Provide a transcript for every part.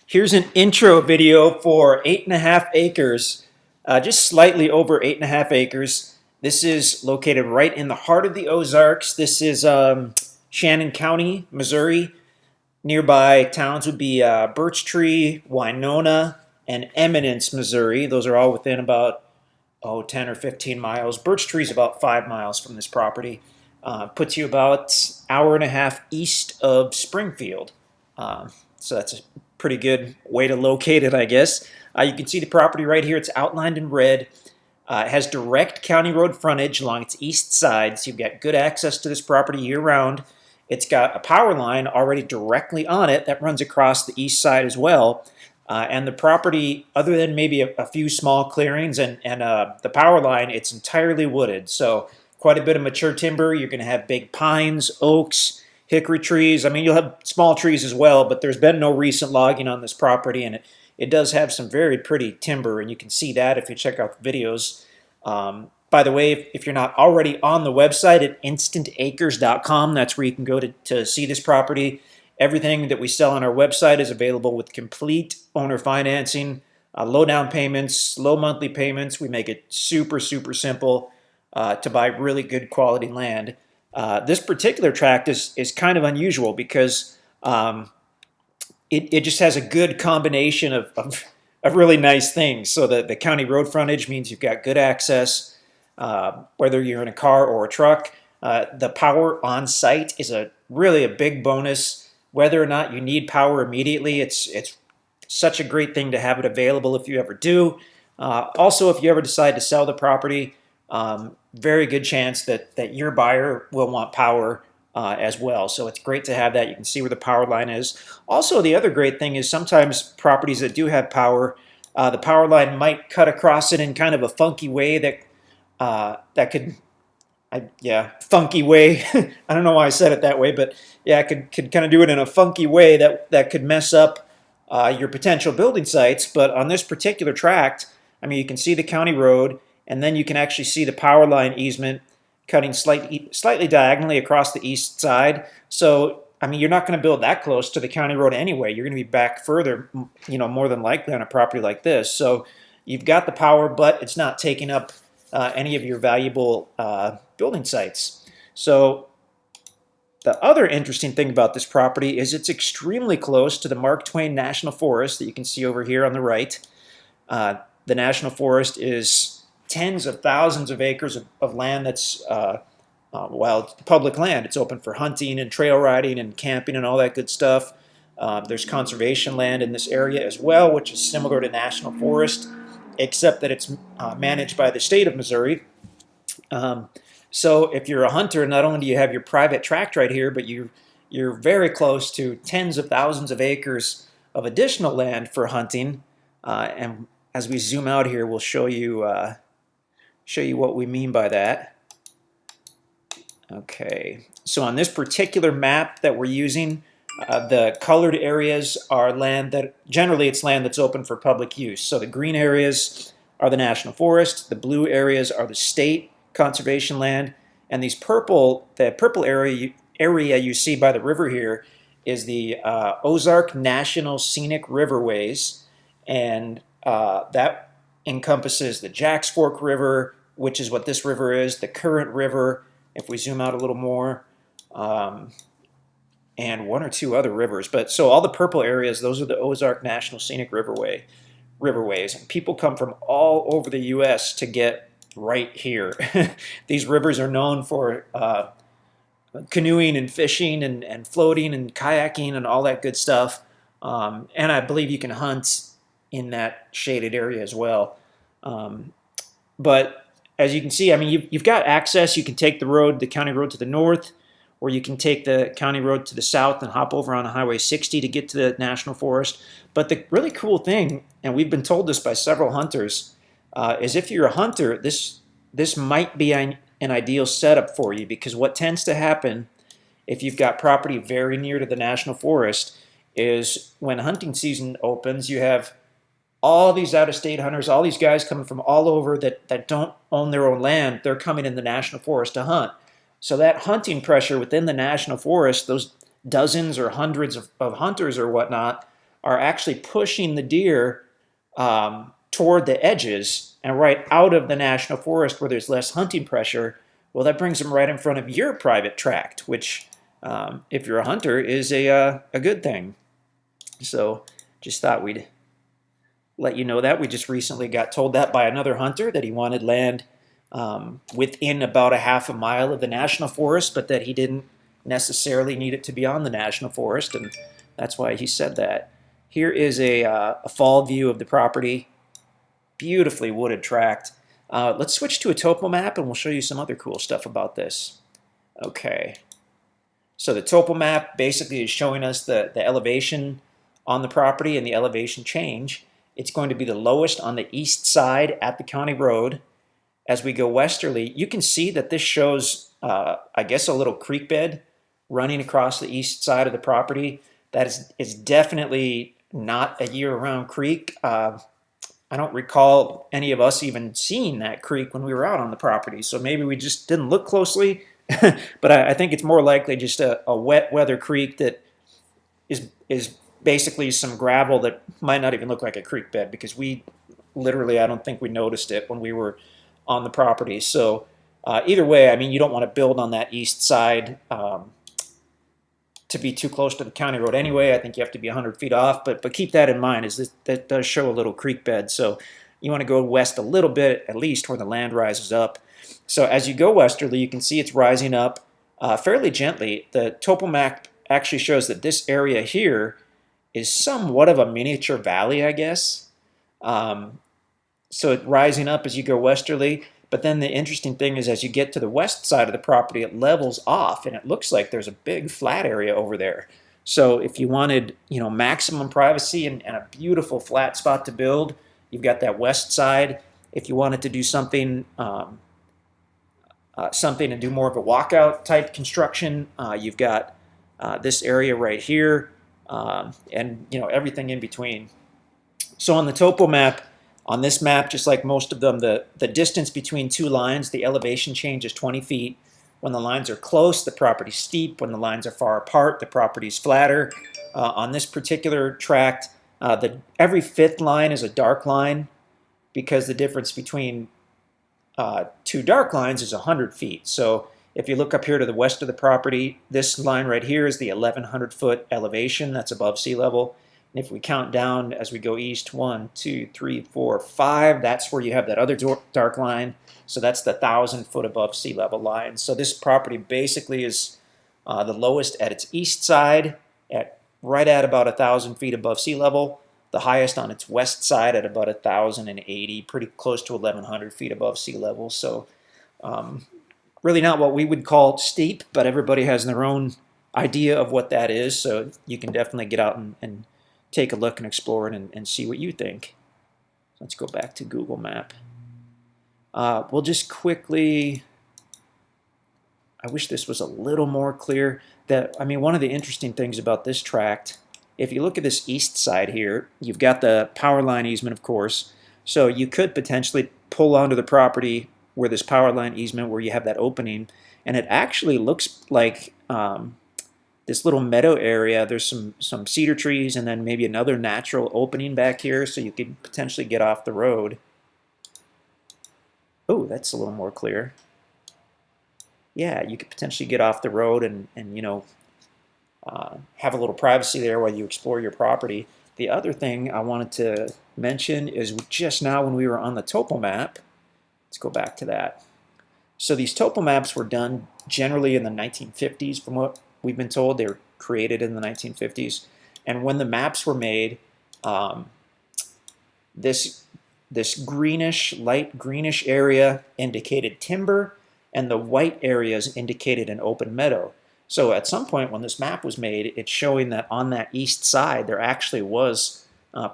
Here's an intro video for 8.5 acres, just slightly over 8.5 acres. This is located right in the heart of the Ozarks. This is Shannon County, Missouri. Nearby towns would be Birch Tree, Winona, and Eminence, Missouri. Those are all within about 10 or 15 miles. Birch Tree is about 5 miles from this property. Puts you about hour and a half east of Springfield. So that's a pretty good way to locate it, I guess. You can see the property right here. It's outlined in red. It has direct county road frontage along its east side, so you've got good access to this property year-round. It's got a power line already directly on it that runs across the east side as well. And the property, other than maybe a few small clearings and the power line, it's entirely wooded. So quite a bit of mature timber. You're going to have big pines, oaks, hickory trees. I mean, you'll have small trees as well, but there's been no recent logging on this property, and it does have some very pretty timber, and you can see that if you check out the videos. By the way, if you're not already on the website at InstantAcres.com, that's where you can go to see this property. Everything that we sell on our website is available with complete owner financing, low down payments, low monthly payments. We make it super, super simple to buy really good quality land. This particular tract is kind of unusual because it just has a good combination of really nice things. So the county road frontage means you've got good access, whether you're in a car or a truck. The power on site is really a big bonus. Whether or not you need power immediately, it's such a great thing to have it available if you ever do. Also, if you ever decide to sell the property, very good chance that your buyer will want power as well. So it's great to have that. You can see where the power line is. Also, the other great thing is sometimes properties that do have power, the power line might cut across it in kind of a funky way that could, funky way. I don't know why I said it that way, but yeah, it could kind of do it in a funky way that could mess up your potential building sites. But on this particular tract, I mean, you can see the county road, and then you can actually see the power line easement cutting slightly diagonally across the east side. So, I mean, you're not going to build that close to the county road anyway. You're going to be back further, more than likely on a property like this. So you've got the power, but it's not taking up any of your valuable building sites. So the other interesting thing about this property is it's extremely close to the Mark Twain National Forest that you can see over here on the right. The National Forest is tens of thousands of acres of land that's it's public land. It's open for hunting and trail riding and camping and all that good stuff. There's conservation land in this area as well, which is similar to National Forest, except that it's managed by the state of Missouri. So if you're a hunter, not only do you have your private tract right here, but you're very close to tens of thousands of acres of additional land for hunting. And as we zoom out here, we'll show you what we mean by that. Okay, so on this particular map that we're using, the colored areas are land that, generally it's land that's open for public use. So the green areas are the National Forest, the blue areas are the state conservation land, and the purple area you see by the river here is the Ozark National Scenic Riverways, and that encompasses the Jacks Fork River, which is what this river is, the Current River, if we zoom out a little more, and one or two other rivers. But so all the purple areas, those are the Ozark National Scenic Riverways. And people come from all over the U.S. to get right here. These rivers are known for canoeing and fishing and floating and kayaking and all that good stuff. And I believe you can hunt in that shaded area as well. But as you can see, I mean, you've got access. You can take the county road to the north, or you can take the county road to the south and hop over on Highway 60 to get to the National Forest. But the really cool thing, and we've been told this by several hunters, is if you're a hunter, this might be an ideal setup for you, because what tends to happen if you've got property very near to the National Forest is when hunting season opens, you have all these out-of-state hunters, all these guys coming from all over that don't own their own land. They're coming in the National Forest to hunt. So that hunting pressure within the National Forest, those dozens or hundreds of hunters or whatnot, are actually pushing the deer toward the edges and right out of the national forest where there's less hunting pressure. Well, that brings them right in front of your private tract, which, if you're a hunter, is a good thing. So just thought we'd let you know that. We just recently got told that by another hunter that he wanted land within about a half a mile of the national forest, but that he didn't necessarily need it to be on the national forest, and that's why he said that. Here is a fall view of the property. Beautifully wooded tract. Let's switch to a topo map and we'll show you some other cool stuff about this. Okay. So the topo map basically is showing us the elevation on the property and the elevation change. It's going to be the lowest on the east side at the county road. As we go westerly, you can see that this shows, I guess, a little creek bed running across the east side of the property. That is definitely not a year-round creek. I don't recall any of us even seeing that creek when we were out on the property, so maybe we just didn't look closely. But I think it's more likely just a wet weather creek that is basically some gravel that might not even look like a creek bed, because we literally, I don't think we noticed it when we were on the property. So either way, I mean, you don't want to build on that east side to be too close to the county road anyway. I think you have to be 100 feet off, but keep that in mind, is that does show a little creek bed. So you want to go west a little bit, at least where the land rises up. So as you go westerly, you can see it's rising up fairly gently. The topo map actually shows that this area here is somewhat of a miniature valley, I guess. So it's rising up as you go westerly. But then the interesting thing is, as you get to the west side of the property, it levels off, and it looks like there's a big flat area over there. So if you wanted, maximum privacy and a beautiful flat spot to build, you've got that west side. If you wanted to do something and do more of a walkout type construction, you've got this area right here, and everything in between. So on the topo map, on this map, just like most of them, the distance between two lines, the elevation change is 20 feet. When the lines are close, the property's steep. When the lines are far apart, the property's flatter. On this particular tract, every fifth line is a dark line, because the difference between two dark lines is 100 feet. So if you look up here to the west of the property, this line right here is the 1,100-foot elevation. That's above sea level. And if we count down as we go east, 1, 2, 3, 4, 5, that's where you have that other dark line. So that's the 1,000-foot above sea level line. So this property basically is the lowest at its east side, right at about 1,000 feet above sea level. The highest on its west side at about 1,080, pretty close to 1,100 feet above sea level. So really not what we would call steep, but everybody has their own idea of what that is. So you can definitely get out and take a look and explore it and see what you think. Let's go back to Google Map. We'll just quickly, I wish this was a little more clear. One of the interesting things about this tract, if you look at this east side here, you've got the power line easement, of course. So you could potentially pull onto the property where this power line easement, where you have that opening, and it actually looks like this little meadow area. There's some cedar trees and then maybe another natural opening back here, so you could potentially get off the road. Oh, that's a little more clear. Yeah, you could potentially get off the road and have a little privacy there while you explore your property. The other thing I wanted to mention is just now when we were on the topo map, let's go back to that. So these topo maps were done generally in the 1950s, from what we've been told. They were created in the 1950s. And when the maps were made, this greenish, light greenish area indicated timber, and the white areas indicated an open meadow. So at some point when this map was made, it's showing that on that east side there actually was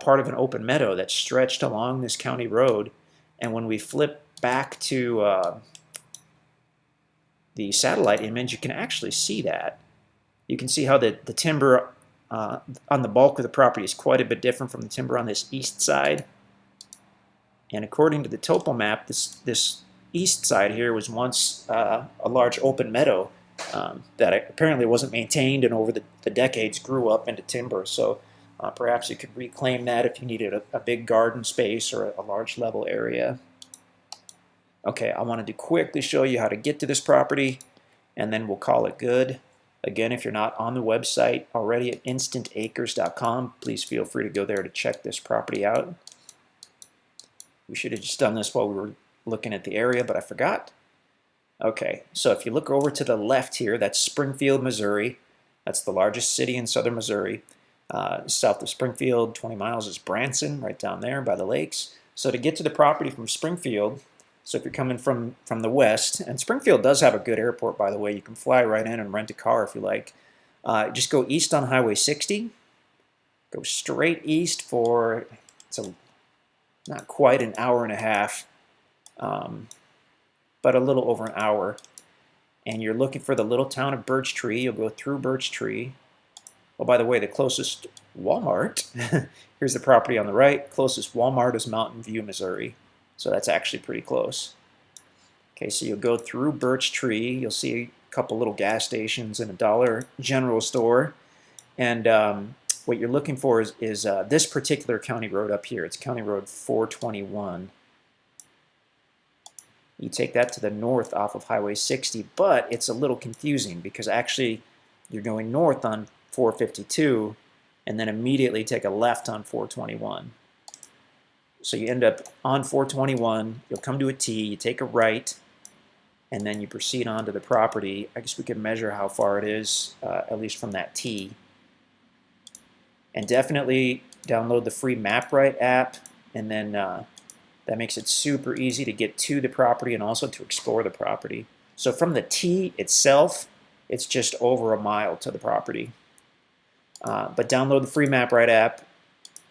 part of an open meadow that stretched along this county road. And when we flip back to the satellite image, you can actually see that. You can see how the timber on the bulk of the property is quite a bit different from the timber on this east side. And according to the topo map, this east side here was once a large open meadow that apparently wasn't maintained, and over the decades grew up into timber. So Perhaps you could reclaim that if you needed a big garden space or a large level area. Okay, I wanted to quickly show you how to get to this property, and then we'll call it good. Again, if you're not on the website already at InstantAcres.com, please feel free to go there to check this property out. We should have just done this while we were looking at the area, but I forgot. Okay, so if you look over to the left here, that's Springfield, Missouri. That's the largest city in southern Missouri. South of Springfield, 20 miles, is Branson, right down there by the lakes. So to get to the property from Springfield, so if you're coming from the west, and Springfield does have a good airport, by the way. You can fly right in and rent a car if you like. Just go east on Highway 60. Go straight east for, not quite an hour and a half, but a little over an hour. And you're looking for the little town of Birch Tree. You'll go through Birch Tree. Oh, by the way, the closest Walmart, here's the property on the right. Closest Walmart is Mountain View, Missouri. So that's actually pretty close. Okay, so you'll go through Birch Tree. You'll see a couple little gas stations and a Dollar General store. And what you're looking for is this particular county road up here. It's County Road 421. You take that to the north off of Highway 60, but it's a little confusing because actually you're going north on 452 and then immediately take a left on 421. So you end up on 421, you'll come to a T, you take a right, and then you proceed on to the property. I guess we can measure how far it is, at least from that T. And definitely download the free MapRight app, and then that makes it super easy to get to the property and also to explore the property. So from the T itself, it's just over a mile to the property. But download the free MapRight app,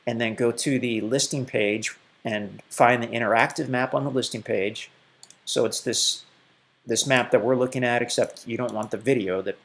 and then go to the listing page and find the interactive map on the listing page. So it's this map that we're looking at, except you don't want the video that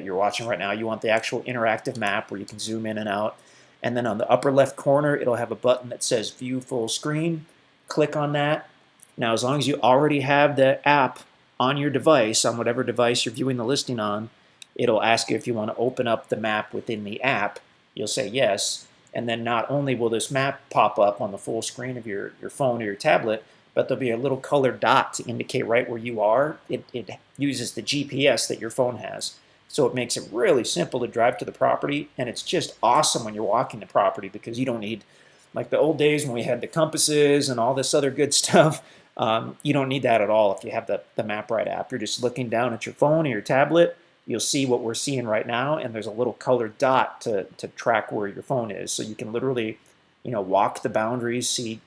you're watching right now. You want the actual interactive map where you can zoom in and out. And then on the upper left corner, it'll have a button that says View Full Screen. Click on that. Now, as long as you already have the app on your device, on whatever device you're viewing the listing on, it'll ask you if you want to open up the map within the app. You'll say yes. And then not only will this map pop up on the full screen of your phone or your tablet, but there'll be a little colored dot to indicate right where you are. It uses the GPS that your phone has. So it makes it really simple to drive to the property, and it's just awesome when you're walking the property because you don't need, like the old days when we had the compasses and all this other good stuff, you don't need that at all if you have the MapRight app. You're just looking down at your phone or your tablet. You'll see what we're seeing right now, and there's a little colored dot to track where your phone is. So you can literally, walk the boundaries, see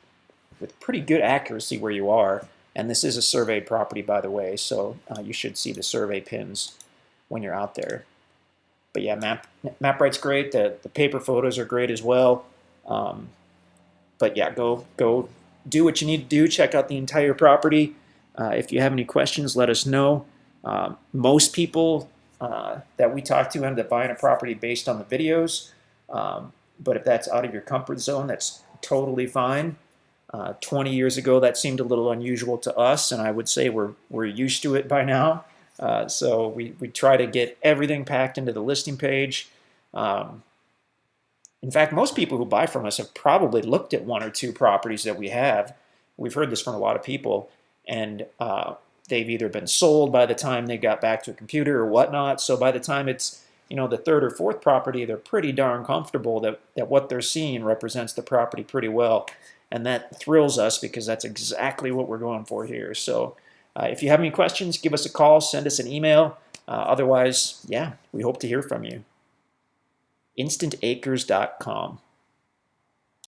with pretty good accuracy where you are. And this is a surveyed property, by the way, so you should see the survey pins when you're out there. But yeah, MapRight's great. The paper photos are great as well. But yeah, go do what you need to do. Check out the entire property. If you have any questions, let us know. Most people that we talk to end up buying a property based on the videos. But if that's out of your comfort zone, that's totally fine. 20 years ago, that seemed a little unusual to us, and I would say we're used to it by now. So we try to get everything packed into the listing page. In fact, most people who buy from us have probably looked at one or two properties that we have. We've heard this from a lot of people, and they've either been sold by the time they got back to a computer or whatnot. So by the time it's the third or fourth property, they're pretty darn comfortable that what they're seeing represents the property pretty well. And that thrills us because that's exactly what we're going for here. So if you have any questions, give us a call, send us an email. Otherwise, yeah, we hope to hear from you. InstantAcres.com.